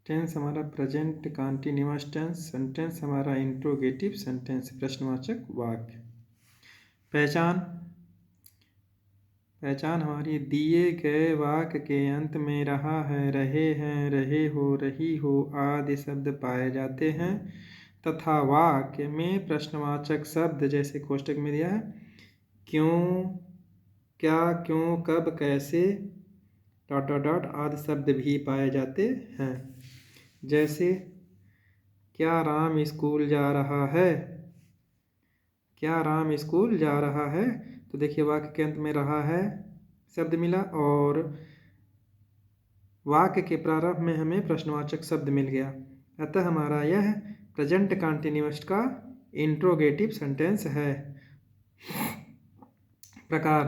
Tense हमारा present continuous tense, sentence हमारा interrogative sentence, प्रश्नवाचक वाक्य। पहचान हमारी दिए गए वाक्य के अंत में रहा है, रहे हैं, रहे हो, रही हो आदि शब्द पाए जाते हैं तथा वाक्य में प्रश्नवाचक शब्द जैसे कोष्टक में दिया है क्यों, क्या, क्यों, कब, कैसे डॉट डॉट डॉट आदि शब्द भी पाए जाते हैं। जैसे क्या राम स्कूल जा रहा है, क्या राम स्कूल जा रहा है, तो देखिए वाक्य के अंत में रहा है शब्द मिला और वाक्य के प्रारंभ में हमें प्रश्नवाचक शब्द मिल गया। अतः हमारा यह प्रेजेंट कंटीन्यूअस का इंट्रोगेटिव सेंटेंस है। प्रकार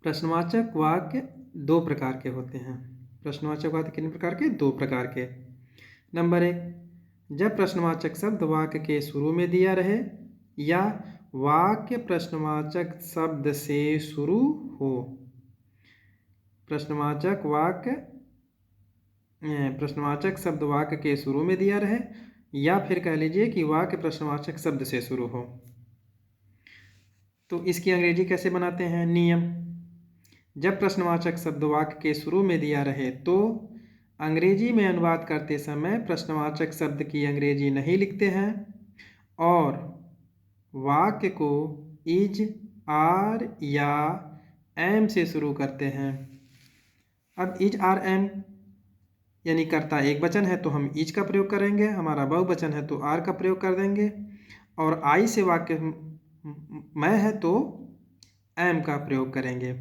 प्रश्नवाचक वाक्य दो प्रकार के होते हैं। प्रश्नवाचक वाक्य कितने प्रकार के? दो प्रकार के। नंबर 1, जब प्रश्नवाचक शब्द वाक्य के शुरू में दिया रहे या वाक्य प्रश्नवाचक शब्द से शुरू हो। प्रश्नवाचक शब्द वाक्य के शुरू में दिया रहे या फिर कह लीजिए कि वाक्य प्रश्नवाचक शब्द से शुरू हो। तो इसकी अंग्रेजी कैसे बनाते हैं? नियम: जब प्रश्नवाचक शब्द वाक्य के शुरू में दिया रहे तो अंग्रेजी में अनुवाद करते समय प्रश्नवाचक शब्द की अंग्रेजी नहीं लिखते हैं और वाक्य को इज, आर या एम से शुरू करते हैं। अब इज, आर, एम यानी कर्ता एक वचन है तो हम इज का प्रयोग करेंगे, हमारा बहुवचन है तो आर का प्रयोग कर देंगे और आई से वाक्य मैं है तो एम का प्रयोग करेंगे।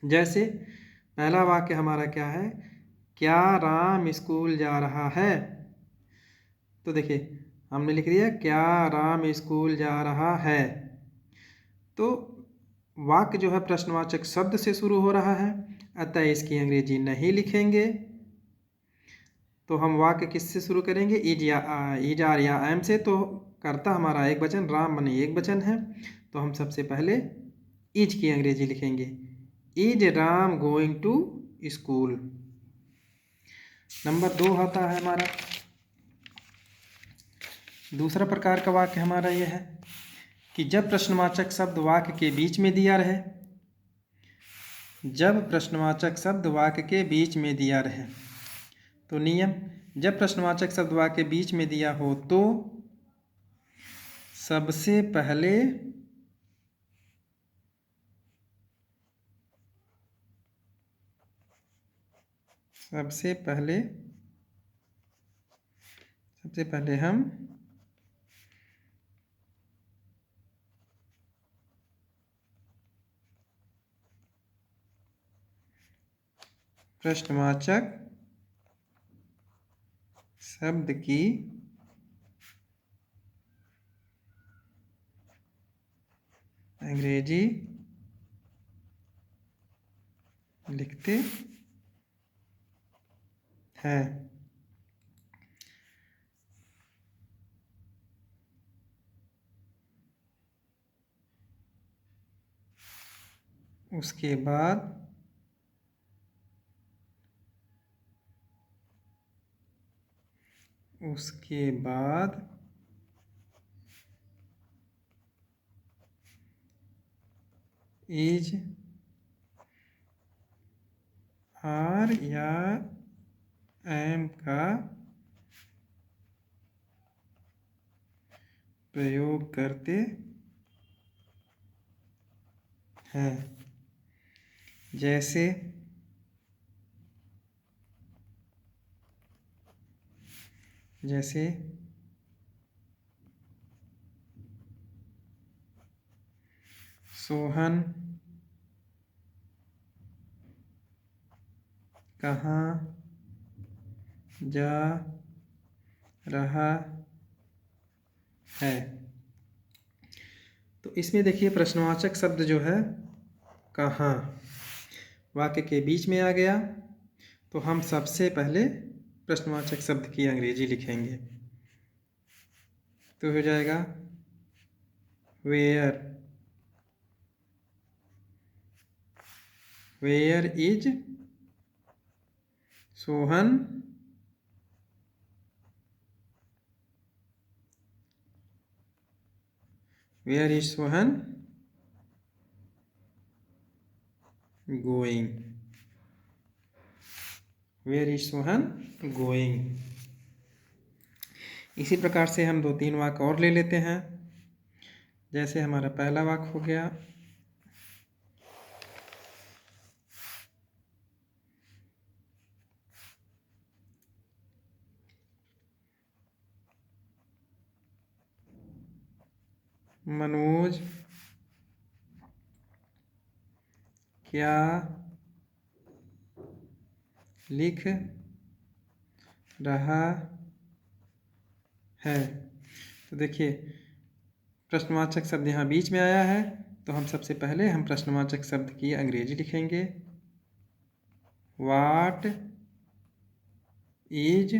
जैसे पहला वाक्य हमारा क्या है? क्या राम स्कूल जा रहा है, तो देखिए हमने लिख दिया क्या राम स्कूल जा रहा है। तो वाक्य जो है प्रश्नवाचक शब्द से शुरू हो रहा है, अतः इसकी अंग्रेजी नहीं लिखेंगे। तो हम वाक्य किससे शुरू करेंगे? इज, आर या एम से। तो कर्ता हमारा एक वचन, राम माने एक वचन है, तो हम सबसे पहले इज की अंग्रेजी लिखेंगे। Is Ram going to school. Number 2 होता है हमारा, दूसरा प्रकार का वाक्य हमारा यह है कि जब प्रश्नवाचक शब्द वाक्य के बीच में दिया रहे, जब प्रश्नवाचक शब्द वाक्य के बीच में दिया रहे। तो नियम: जब प्रश्नवाचक शब्द वाक्य के बीच में दिया हो तो सबसे पहले हम प्रश्नवाचक शब्द की अंग्रेजी लिखते हैं। उसके बाद इज, आर या एम का प्रयोग करते हैं। जैसे सोहन कहाँ जा रहा है। तो इसमें देखिए प्रश्नवाचक शब्द जो है कहाँ वाक्य के बीच में आ गया, तो हम सबसे पहले प्रश्नवाचक शब्द की अंग्रेजी लिखेंगे। तो हो जाएगा where is Sohan where is Sohan going, where is Sohan going. इसी प्रकार से हम 2-3 वाक्य और ले लेते हैं। जैसे हमारा पहला वाक्य हो गया, मनोज क्या लिख रहा है। तो देखिए प्रश्नवाचक शब्द यहाँ बीच में आया है, तो हम सबसे पहले हम प्रश्नवाचक शब्द की अंग्रेजी लिखेंगे। What is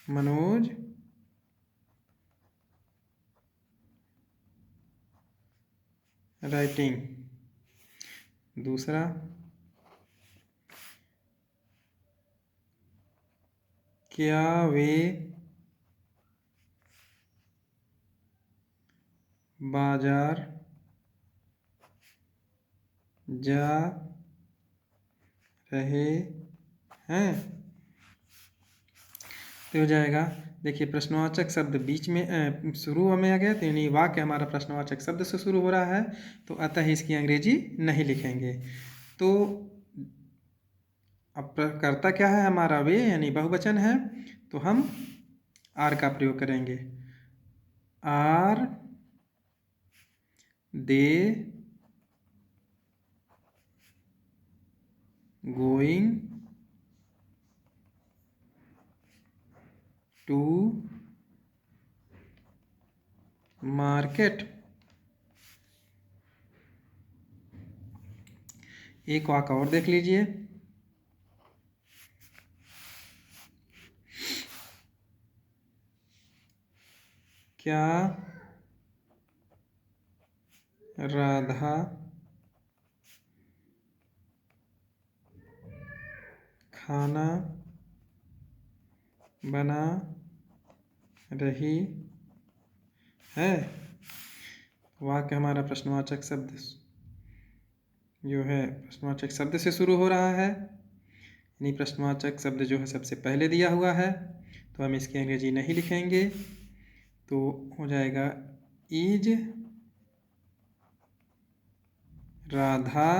Manoj writing. दूसरा, क्या वे बाजार जा रहे हैं। तो हो जाएगा, देखिए प्रश्नवाचक शब्द बीच में शुरू में आ गया, तो यानी वाक्य हमारा प्रश्नवाचक शब्द से शुरू हो रहा है, तो अतः इसकी अंग्रेजी नहीं लिखेंगे। तो अब कर्ता क्या है हमारा, वे, यानी बहुवचन है, तो हम आर का प्रयोग करेंगे। Are they going to market. एक वाक्य और देख लीजिए। क्या राधा खाना बना रही है। वाक्य हमारा प्रश्नवाचक शब्द जो है प्रश्नवाचक शब्द से शुरू हो रहा है, यानी प्रश्नवाचक शब्द जो है सबसे पहले दिया हुआ है, तो हम इसकी अंग्रेजी नहीं लिखेंगे। तो हो जाएगा इज राधा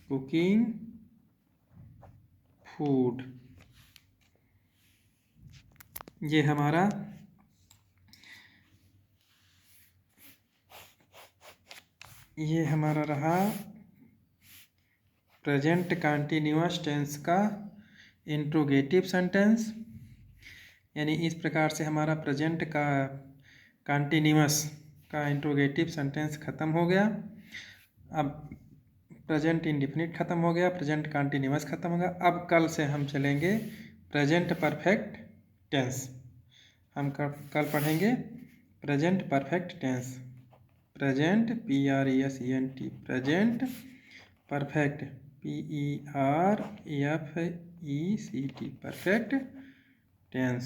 कुकिंग फूड। ये हमारा रहा प्रेजेंट कंटीन्यूअस टेंस का इंट्रोगेटिव सेंटेंस। यानी इस प्रकार से हमारा प्रेजेंट का कंटीन्यूअस का इंट्रोगेटिव सेंटेंस ख़त्म हो गया। अब प्रेजेंट इंडिफिनिट ख़त्म हो गया, प्रेजेंट कंटीन्यूअस ख़त्म हो गया। अब कल से हम चलेंगे प्रेजेंट परफेक्ट टेंस। हम कल पढ़ेंगे present perfect tense. Present PRESENT, present perfect PERFECT, perfect tense.